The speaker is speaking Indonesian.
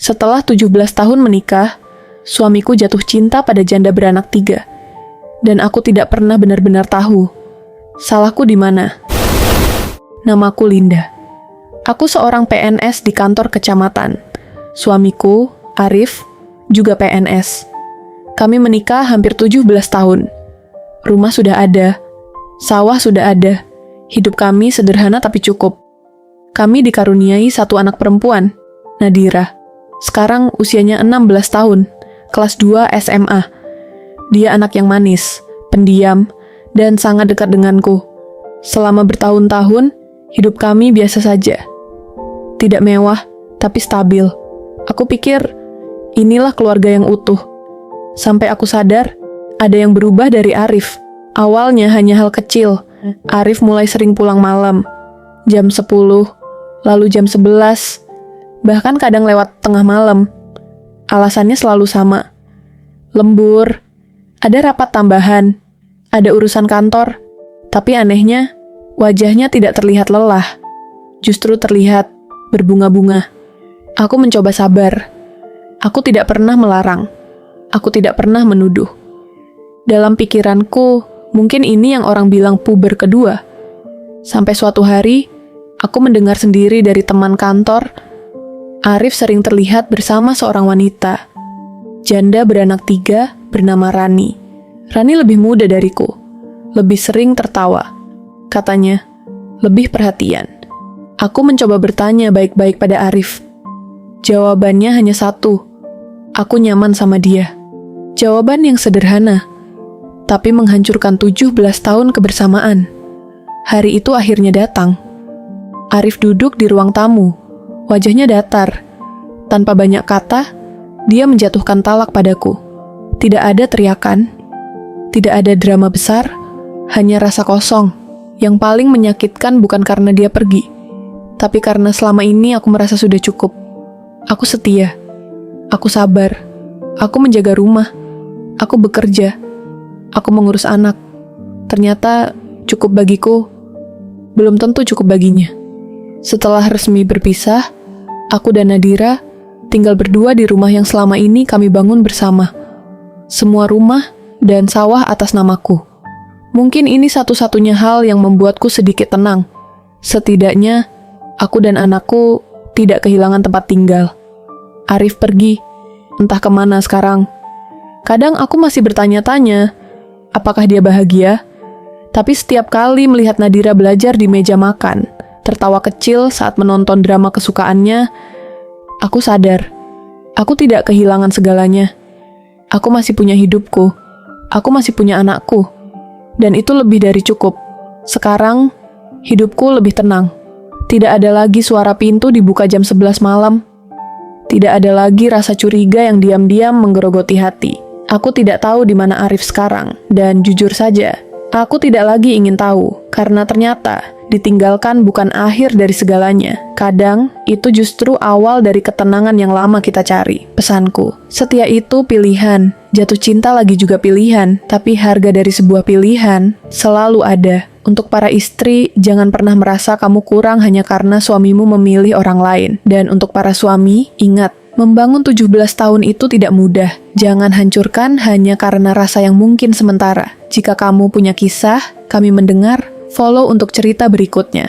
Setelah 17 tahun menikah, suamiku jatuh cinta pada janda beranak 3. Dan aku tidak pernah benar-benar tahu salahku di mana. Namaku Linda. Aku seorang PNS di kantor kecamatan. Suamiku, Arif, juga PNS. Kami menikah hampir 17 tahun. Rumah sudah ada, sawah sudah ada. Hidup kami sederhana tapi cukup. Kami dikaruniai satu anak perempuan, Nadira. Sekarang usianya 16 tahun, kelas 2 SMA. Dia anak yang manis, pendiam, dan sangat dekat denganku. Selama bertahun-tahun, hidup kami biasa saja. Tidak mewah, tapi stabil. Aku pikir, inilah keluarga yang utuh. Sampai aku sadar, ada yang berubah dari Arif. Awalnya hanya hal kecil. Arif mulai sering pulang malam. Jam 10, lalu jam 11, bahkan kadang lewat tengah malam. Alasannya selalu sama. Lembur, ada rapat tambahan, ada urusan kantor. Tapi anehnya, wajahnya tidak terlihat lelah. Justru terlihat berbunga-bunga. Aku mencoba sabar. Aku tidak pernah melarang. Aku tidak pernah menuduh. Dalam pikiranku, mungkin ini yang orang bilang puber kedua. Sampai suatu hari, aku mendengar sendiri dari teman kantor, Arif sering terlihat bersama seorang wanita. Janda beranak 3 bernama Rani. Rani lebih muda dariku, lebih sering tertawa. Katanya, lebih perhatian. Aku mencoba bertanya baik-baik pada Arif. Jawabannya hanya satu, aku nyaman sama dia. Jawaban yang sederhana, tapi menghancurkan 17 tahun kebersamaan. Hari itu akhirnya datang. Arif duduk di ruang tamu, wajahnya datar. Tanpa banyak kata, dia menjatuhkan talak padaku. Tidak ada teriakan, tidak ada drama besar, hanya rasa kosong. Yang paling menyakitkan bukan karena dia pergi, tapi karena selama ini aku merasa sudah cukup. Aku setia, aku sabar, aku menjaga rumah, aku bekerja, aku mengurus anak. Ternyata cukup bagiku, belum tentu cukup baginya. Setelah resmi berpisah, aku dan Nadira tinggal berdua di rumah yang selama ini kami bangun bersama. Semua rumah dan sawah atas namaku. Mungkin ini satu-satunya hal yang membuatku sedikit tenang. Setidaknya, aku dan anakku tidak kehilangan tempat tinggal. Arif pergi, entah kemana sekarang. Kadang aku masih bertanya-tanya, apakah dia bahagia? Tapi setiap kali melihat Nadira belajar di meja makan, tertawa kecil saat menonton drama kesukaannya, aku sadar, aku tidak kehilangan segalanya. Aku masih punya hidupku, aku masih punya anakku, dan itu lebih dari cukup. Sekarang, hidupku lebih tenang. Tidak ada lagi suara pintu dibuka jam 11 malam. Tidak ada lagi rasa curiga yang diam-diam menggerogoti hati. Aku tidak tahu di mana Arif sekarang, dan jujur saja, aku tidak lagi ingin tahu, karena ternyata ditinggalkan bukan akhir dari segalanya. Kadang, itu justru awal dari ketenangan yang lama kita cari. Pesanku, setia itu pilihan, jatuh cinta lagi juga pilihan, tapi harga dari sebuah pilihan selalu ada. Untuk para istri, jangan pernah merasa kamu kurang hanya karena suamimu memilih orang lain. Dan untuk para suami, ingat, membangun 17 tahun itu tidak mudah. Jangan hancurkan hanya karena rasa yang mungkin sementara. Jika kamu punya kisah, kami mendengar, follow untuk cerita berikutnya.